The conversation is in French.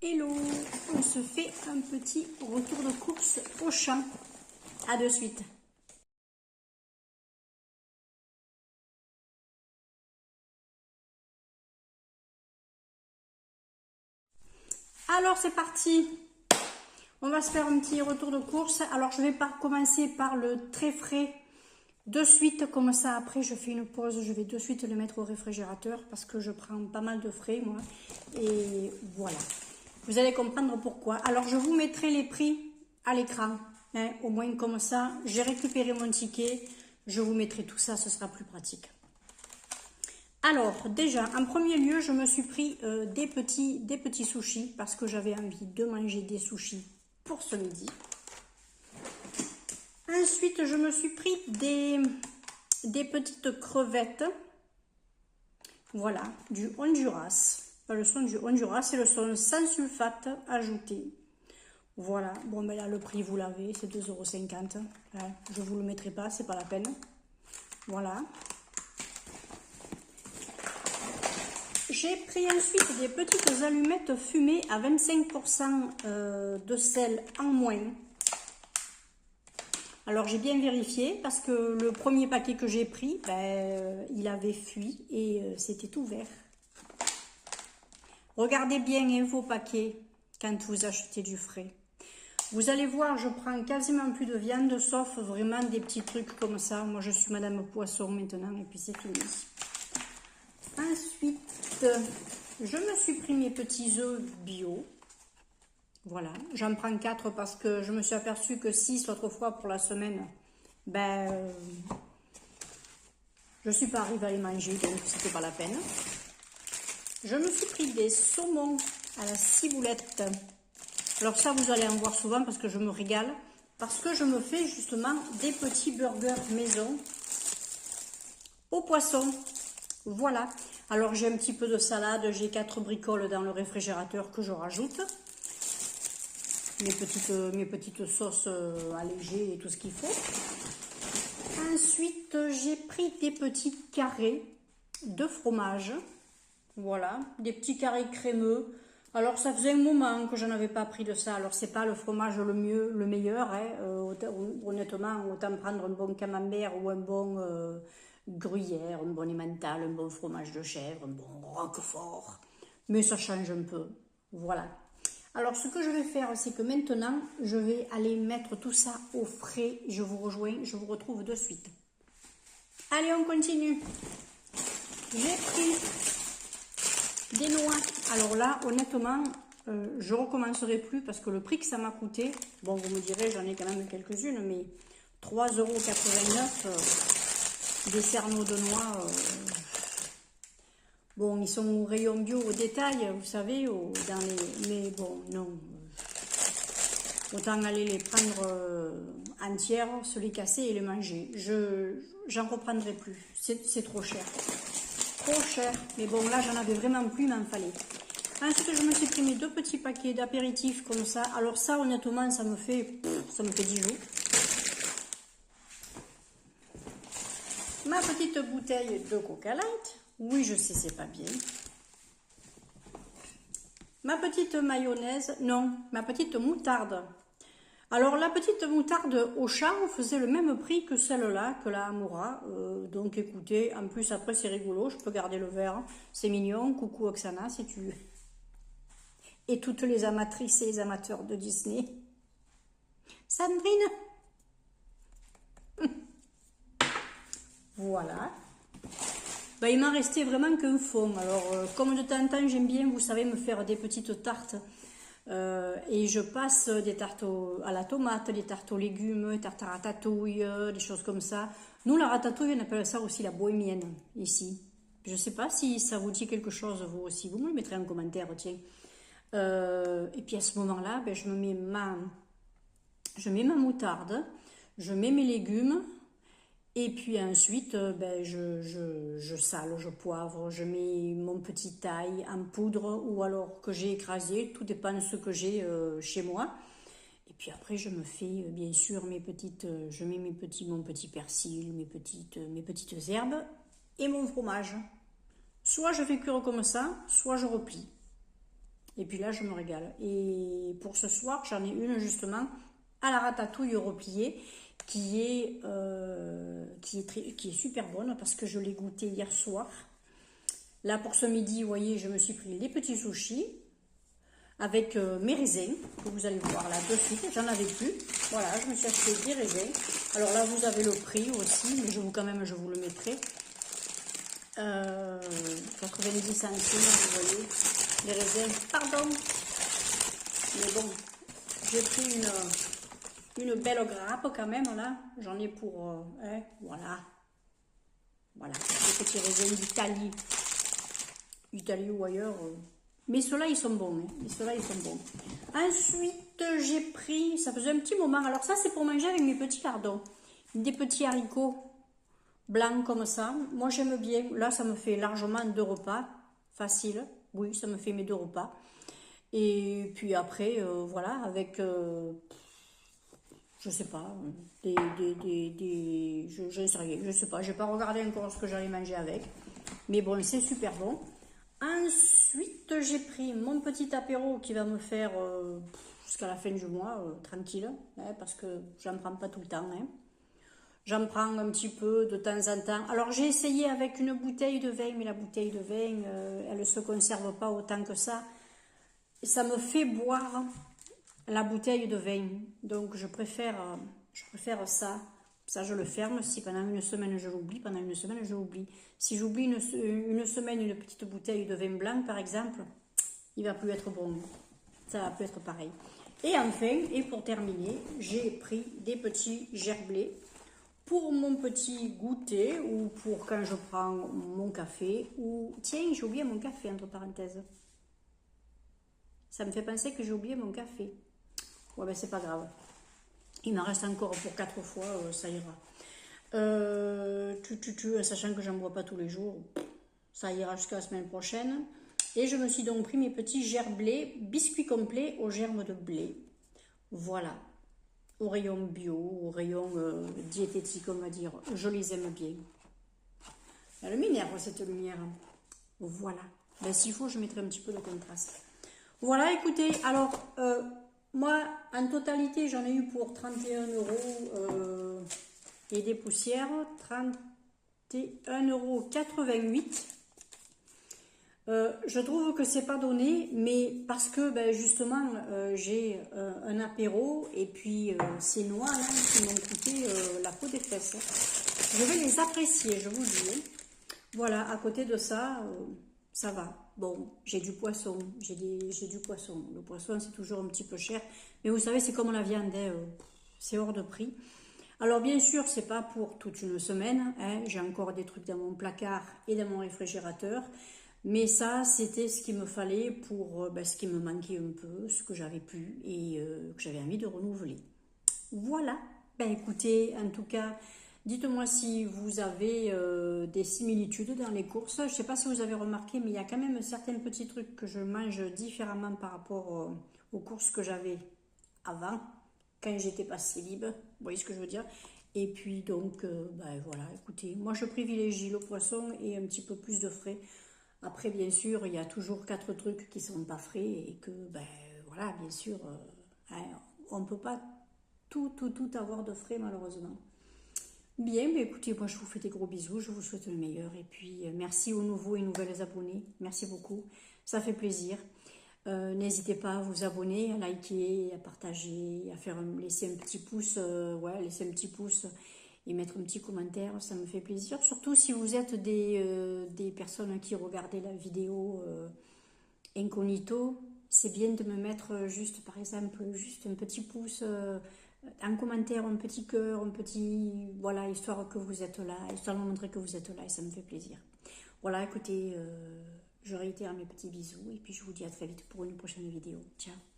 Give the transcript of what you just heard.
Hello, on se fait un petit retour de course au champ. À de suite. Alors c'est parti. On va se faire un petit retour de course. Alors je vais pas commencer par le très frais de suite, comme ça après je fais une pause, je vais de suite le mettre au réfrigérateur parce que je prends pas mal de frais moi. Et voilà. Vous allez comprendre pourquoi. Alors je vous mettrai les prix à l'écran. Hein, au moins comme ça, j'ai récupéré mon ticket. Je vous mettrai tout ça, ce sera plus pratique. Alors déjà, en premier lieu, je me suis pris des petits sushis parce que j'avais envie de manger des sushis pour ce midi. Ensuite, je me suis pris des petites crevettes. Voilà, du Honduras. Pas le son du Honduras, c'est le son sans sulfate ajouté. Voilà, bon ben là le prix vous l'avez, c'est 2,50 €. Ouais, je ne vous le mettrai pas, c'est pas la peine. Voilà. J'ai pris ensuite des petites allumettes fumées à 25% de sel en moins. Alors j'ai bien vérifié parce que le premier paquet que j'ai pris, ben, il avait fui et c'était tout vert. Regardez bien hein, vos paquets quand vous achetez du frais. Vous allez voir, je prends quasiment plus de viande, sauf vraiment des petits trucs comme ça. Moi, je suis Madame Poisson maintenant, et puis c'est fini. Ensuite, je me suis pris mes petits œufs bio. Voilà, j'en prends 4 parce que je me suis aperçue que 6 autrefois pour la semaine, ben, je ne suis pas arrivée à les manger, donc c'était pas la peine. Je me suis pris des saumons à la ciboulette. Alors ça, vous allez en voir souvent parce que je me régale. Parce que je me fais justement des petits burgers maison au poisson. Voilà. Alors j'ai un petit peu de salade, j'ai 4 bricoles dans le réfrigérateur que je rajoute. Mes petites sauces allégées et tout ce qu'il faut. Ensuite, j'ai pris des petits carrés de fromage. Voilà, des petits carrés crémeux. Alors ça faisait un moment que je n'avais pas pris de ça. Alors c'est pas le fromage le meilleur. Hein. Honnêtement, autant prendre un bon camembert ou un bon gruyère, un bon emmental, un bon fromage de chèvre, un bon roquefort. Mais ça change un peu. Voilà. Alors ce que je vais faire, c'est que maintenant, je vais aller mettre tout ça au frais. Je vous rejoins, je vous retrouve de suite. Allez, on continue. J'ai pris des noix. Alors là, honnêtement, je ne recommencerai plus parce que le prix que ça m'a coûté, bon, vous me direz, j'en ai quand même quelques-unes, mais 3,89 €, des cerneaux de noix. Bon, ils sont au rayon bio au détail, vous savez, dans les, mais bon, non. Autant aller les prendre entières, se les casser et les manger. J'en reprendrai plus, c'est trop cher. Trop cher, mais bon là j'en avais vraiment plus, il m'en fallait. Ensuite je me suis pris mes 2 petits paquets d'apéritifs comme ça. Alors ça honnêtement ça me fait 10 jours. Ma petite bouteille de Coca Light. Oui je sais c'est pas bien. Ma petite mayonnaise, non, ma petite moutarde. Alors la petite moutarde au champ faisait le même prix que celle-là, que la Amoura. Donc écoutez, en plus après c'est rigolo, je peux garder le verre. C'est mignon, coucou Oksana si tu... Et toutes les amatrices et les amateurs de Disney. Sandrine. Voilà. Ben, il m'en restait vraiment qu'un fond. Alors comme de temps en temps j'aime bien, vous savez, me faire des petites tartes. Et je passe des tartes à la tomate, des tartes aux légumes, des tartes à ratatouille, des choses comme ça. Nous, la ratatouille, on appelle ça aussi la bohémienne, ici. Je ne sais pas si ça vous dit quelque chose, vous aussi. Vous me le mettrez en commentaire, tiens. Et puis à ce moment-là, ben, je mets ma moutarde, je mets mes légumes. Et puis ensuite, ben, je sale, je poivre, je mets mon petit ail en poudre ou alors que j'ai écrasé, tout dépend de ce que j'ai chez moi. Et puis après, je me fais bien sûr je mets mon petit persil, mes petites herbes et mon fromage. Soit je fais cuire comme ça, soit je replie. Et puis là, je me régale. Et pour ce soir, j'en ai une justement à la ratatouille repliée qui est super bonne parce que je l'ai goûtée hier soir. Là, pour ce midi, vous voyez, je me suis pris les petits sushis avec mes raisins, que vous allez voir là de suite. J'en avais plus. Voilà, je me suis acheté des raisins. Alors là, vous avez le prix aussi, mais je vous le mettrai. 90 centimes, vous voyez, les raisins. Pardon. Mais bon, j'ai pris une belle grappe quand même, là. J'en ai pour... voilà. Voilà, les petits raisins d'Italie. Italie ou ailleurs. Mais ceux-là, ils sont bons. Hein. Ceux-là, ils sont bons. Ensuite, j'ai pris... Ça faisait un petit moment. Alors ça, c'est pour manger avec mes petits lardons. Des petits haricots blancs comme ça. Moi, j'aime bien. Là, ça me fait largement 2 repas. Facile. Oui, ça me fait mes 2 repas. Et puis après, voilà, avec... je sais pas, je sais rien, je sais pas, j'ai pas regardé encore ce que j'allais manger avec, mais bon, c'est super bon. Ensuite, j'ai pris mon petit apéro qui va me faire jusqu'à la fin du mois, tranquille, hein, parce que j'en prends pas tout le temps, hein. J'en prends un petit peu de temps en temps. Alors, j'ai essayé avec une bouteille de vin, mais la bouteille de vin, elle ne se conserve pas autant que ça. Ça me fait boire la bouteille de vin, donc je préfère ça. Ça, je le ferme. Si pendant une semaine je l'oublie, pendant une semaine je l'oublie. Si j'oublie une semaine une petite bouteille de vin blanc, par exemple, il va plus être bon. Ça va plus être pareil. Et enfin, et pour terminer, j'ai pris des petits gerblés pour mon petit goûter ou pour quand je prends mon café. Ou tiens, j'ai oublié mon café entre parenthèses. Ça me fait penser que j'ai oublié mon café. Ouais, ben c'est pas grave. Il m'en reste encore pour 4 fois, ça ira. Sachant que j'en bois pas tous les jours, ça ira jusqu'à la semaine prochaine. Et je me suis donc pris mes petits gerblés, biscuits complets aux germes de blé. Voilà. Au rayon bio, au rayon diététique, on va dire. Je les aime bien. Elle m'énerve cette lumière. Voilà. Ben, s'il faut, je mettrai un petit peu de contraste. Voilà, écoutez, alors, moi, en totalité, j'en ai eu pour 31 € et des poussières, 31,88 €. Je trouve que c'est pas donné, mais parce que ben, justement, j'ai un apéro et puis ces noix là, qui m'ont coûté la peau des fesses. Je vais les apprécier, je vous dis. Hein. Voilà, à côté de ça, ça va. Bon, j'ai du poisson, j'ai du poisson. Le poisson, c'est toujours un petit peu cher. Mais vous savez, c'est comme la viande, hein, c'est hors de prix. Alors, bien sûr, c'est pas pour toute une semaine. Hein, j'ai encore des trucs dans mon placard et dans mon réfrigérateur. Mais ça, c'était ce qu'il me fallait pour ce qui me manquait un peu, ce que j'avais plus et que j'avais envie de renouveler. Voilà. Ben écoutez, en tout cas... Dites-moi si vous avez des similitudes dans les courses. Je ne sais pas si vous avez remarqué, mais il y a quand même certains petits trucs que je mange différemment par rapport aux courses que j'avais avant, quand j'étais pas si libre. Vous voyez ce que je veux dire? Et puis donc, voilà, écoutez, moi je privilégie le poisson et un petit peu plus de frais. Après, bien sûr, il y a toujours 4 trucs qui sont pas frais et que, voilà, bien sûr, on ne peut pas tout avoir de frais malheureusement. Bien, écoutez, moi je vous fais des gros bisous, je vous souhaite le meilleur et puis merci aux nouveaux et nouvelles abonnés, merci beaucoup, ça fait plaisir. N'hésitez pas à vous abonner, à liker, à partager, à laisser un petit pouce, laisser un petit pouce et mettre un petit commentaire, ça me fait plaisir. Surtout si vous êtes des personnes qui regardez la vidéo incognito, c'est bien de me mettre juste, par exemple, juste un petit pouce. Un commentaire, un petit cœur, voilà, histoire que vous êtes là, histoire de me montrer que vous êtes là et ça me fait plaisir. Voilà, écoutez, je réitère mes petits bisous et puis je vous dis à très vite pour une prochaine vidéo. Ciao.